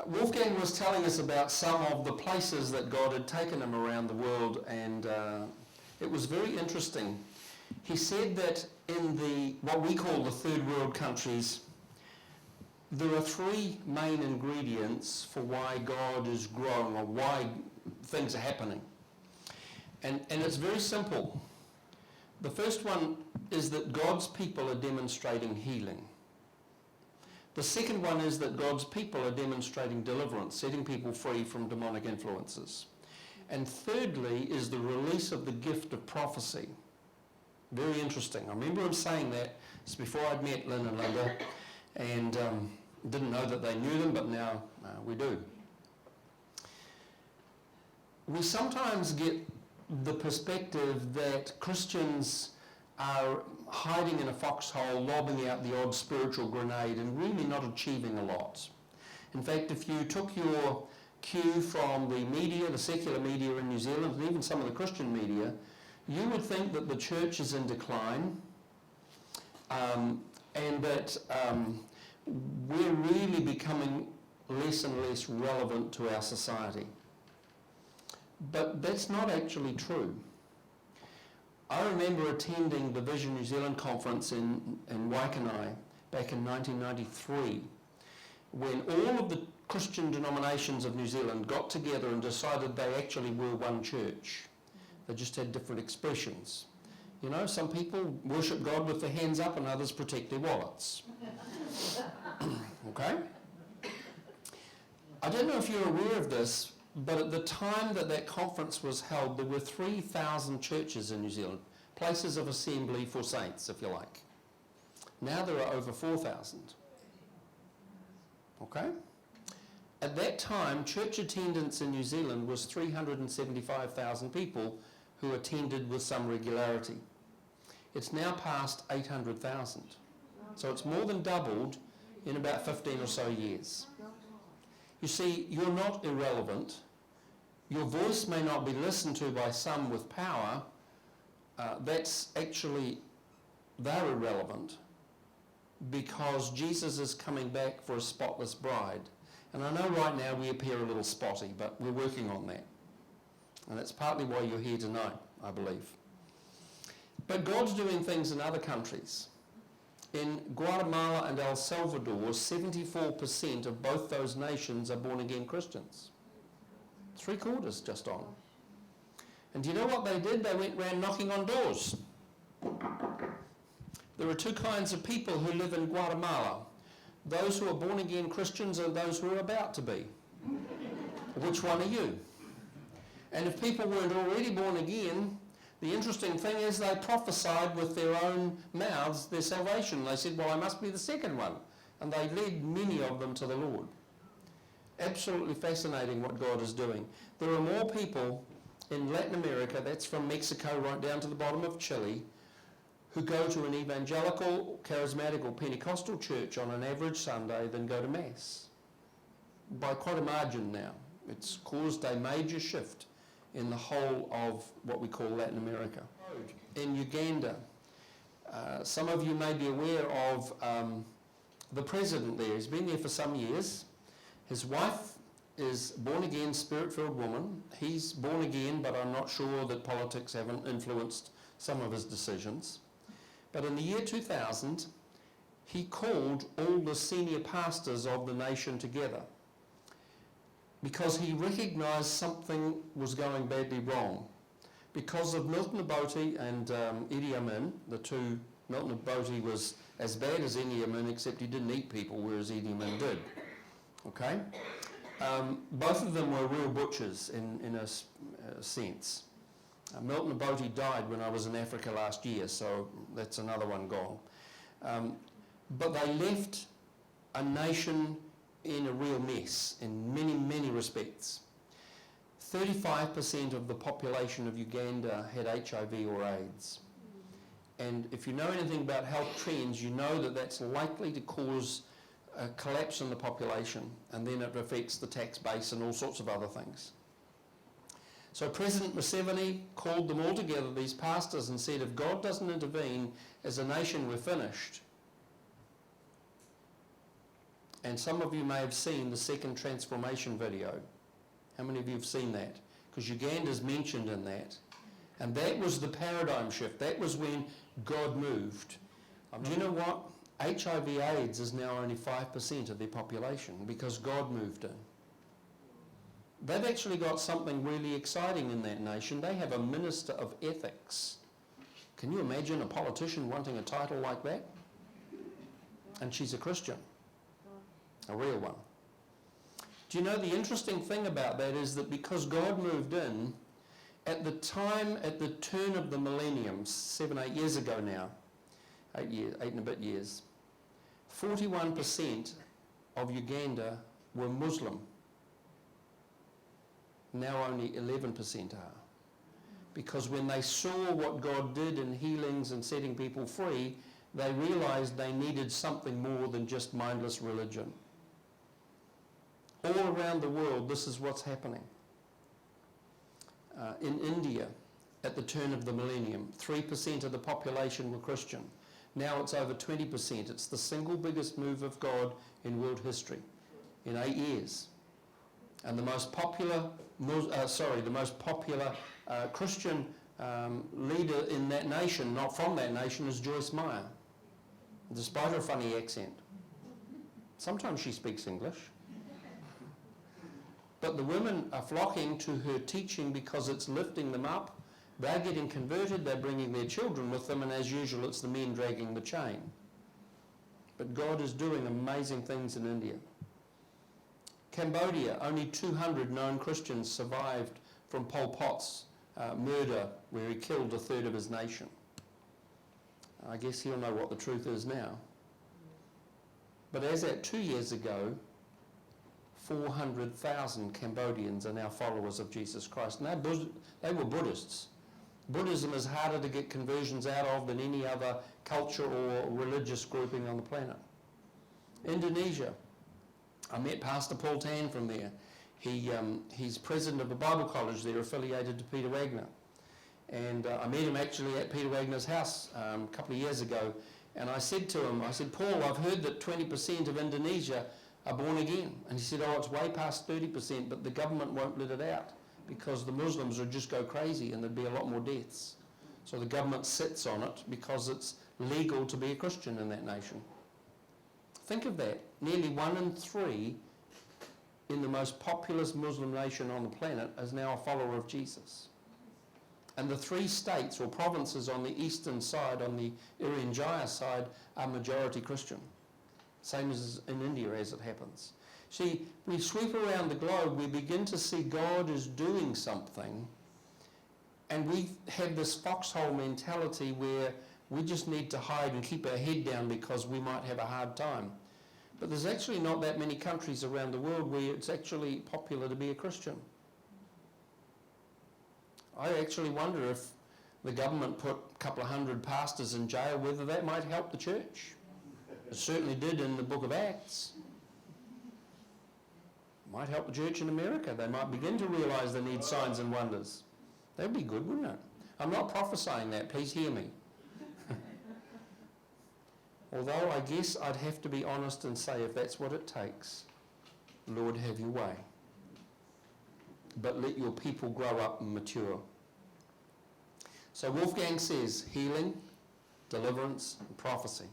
Wolfgang was telling us about some of the places that God had taken him around the world, and it was very interesting. He said that in what we call the third world countries, there are three main ingredients for why God is growing or why things are happening. And it's very simple. The first one is that God's people are demonstrating healing. The second one is that God's people are demonstrating deliverance, setting people free from demonic influences. And thirdly is the release of the gift of prophecy. Very interesting. I remember him saying that. It's before I'd met Lynn and Linda, and didn't know that they knew them, but now we do. We sometimes get the perspective that Christians are hiding in a foxhole, lobbing out the odd spiritual grenade and really not achieving a lot. In fact, if you took your cue from the media, the secular media in New Zealand, and even some of the Christian media, you would think that the church is in decline, and that we're really becoming less and less relevant to our society. But that's not actually true. I remember attending the Vision New Zealand conference in Waikanae back in 1993, when all of the Christian denominations of New Zealand got together and decided they actually were one church. They just had different expressions. You know, some people worship God with their hands up and others protect their wallets. Okay? I don't know if you're aware of this, but at the time that conference was held, there were 3,000 churches in New Zealand, places of assembly for saints, if you like. Now there are over 4,000. Okay? At that time, church attendance in New Zealand was 375,000 people who attended with some regularity. It's now past 800,000. So it's more than doubled in about 15 or so years. You see, you're not irrelevant. Your voice may not be listened to by some with power. That's actually, they're irrelevant because Jesus is coming back for a spotless bride. And I know right now we appear a little spotty, but we're working on that. And that's partly why you're here tonight, I believe. But God's doing things in other countries. In Guatemala and El Salvador, 74% of both those nations are born-again Christians. 3/4 just on. And do you know what they did? They went round knocking on doors. There are two kinds of people who live in Guatemala. Those who are born-again Christians and those who are about to be. Which one are you? And if people weren't already born again, the interesting thing is they prophesied with their own mouths their salvation. They said, well, I must be the second one. And they led many of them to the Lord. Absolutely fascinating what God is doing. There are more people in Latin America, that's from Mexico right down to the bottom of Chile, who go to an evangelical, charismatic or Pentecostal church on an average Sunday than go to Mass. By quite a margin now. It's caused a major shift in the whole of what we call Latin America. In Uganda, some of you may be aware of the president there. He's been there for some years. His wife is born-again, spirit-filled woman. He's born again, but I'm not sure that politics haven't influenced some of his decisions. But in the year 2000, he called all the senior pastors of the nation together because he recognized something was going badly wrong. Because of Milton Obote and Idi Amin, the two, Milton Obote was as bad as Idi Amin, except he didn't eat people, whereas Idi Amin did. Okay? Both of them were real butchers in a sense. Milton Obote died when I was in Africa last year, so that's another one gone. But they left a nation in a real mess in many, many respects. 35% of the population of Uganda had HIV or AIDS. And if you know anything about health trends, you know that that's likely to cause a collapse in the population, and then it affects the tax base and all sorts of other things. So President Museveni called them all together, these pastors, and said, if God doesn't intervene, as a nation we're finished. And some of you may have seen the second transformation video. How many of you have seen that? Because Uganda's mentioned in that. And that was the paradigm shift. That was when God moved. Do you know what? HIV/AIDS is now only 5% of their population because God moved in. They've actually got something really exciting in that nation. They have a minister of ethics. Can you imagine a politician wanting a title like that? And she's a Christian. A real one. Do you know the interesting thing about that is that because God moved in, at the turn of the millennium, 7-8 years ago now, 8 and a bit years, 41% of Uganda were Muslim. Now only 11% are. Because when they saw what God did in healings and setting people free, they realized they needed something more than just mindless religion. All around the world, this is what's happening. In India, at the turn of the millennium, 3% of the population were Christian. Now it's over 20%. It's the single biggest move of God in world history in 8 years. And the most popular, Christian leader in that nation, not from that nation, is Joyce Meyer, despite her funny accent. Sometimes she speaks English. But the women are flocking to her teaching because it's lifting them up. They're getting converted, they're bringing their children with them, and as usual, it's the men dragging the chain. But God is doing amazing things in India. Cambodia, only 200 known Christians survived from Pol Pot's murder, where he killed a third of his nation. I guess he'll know what the truth is now. But as at 2 years ago, 400,000 Cambodians are now followers of Jesus Christ. And they were Buddhists. Buddhism is harder to get conversions out of than any other culture or religious grouping on the planet. Indonesia. I met Pastor Paul Tan from there. He's president of a Bible college there affiliated to Peter Wagner. And I met him actually at Peter Wagner's house a couple of years ago. And I said to him, Paul, I've heard that 20% of Indonesia are born again. And he said, it's way past 30%, but the government won't let it out because the Muslims would just go crazy and there'd be a lot more deaths. So the government sits on it because it's legal to be a Christian in that nation. Think of that. Nearly 1 in 3 in the most populous Muslim nation on the planet is now a follower of Jesus. And the 3 states or provinces on the eastern side, on the Irian Jaya side, are majority Christian. Same as in India as it happens. See, we sweep around the globe, we begin to see God is doing something, and we have this foxhole mentality where we just need to hide and keep our head down because we might have a hard time. But there's actually not that many countries around the world where it's actually popular to be a Christian. I actually wonder if the government put a couple of 100 pastors in jail, whether that might help the church. It certainly did in the book of Acts. Might help the church in America. They might begin to realise they need signs and wonders. That would be good, wouldn't it? I'm not prophesying that, please hear me. Although I guess I'd have to be honest and say if that's what it takes, Lord, have your way. But let your people grow up and mature. So Wolfgang says healing, deliverance, and prophecy.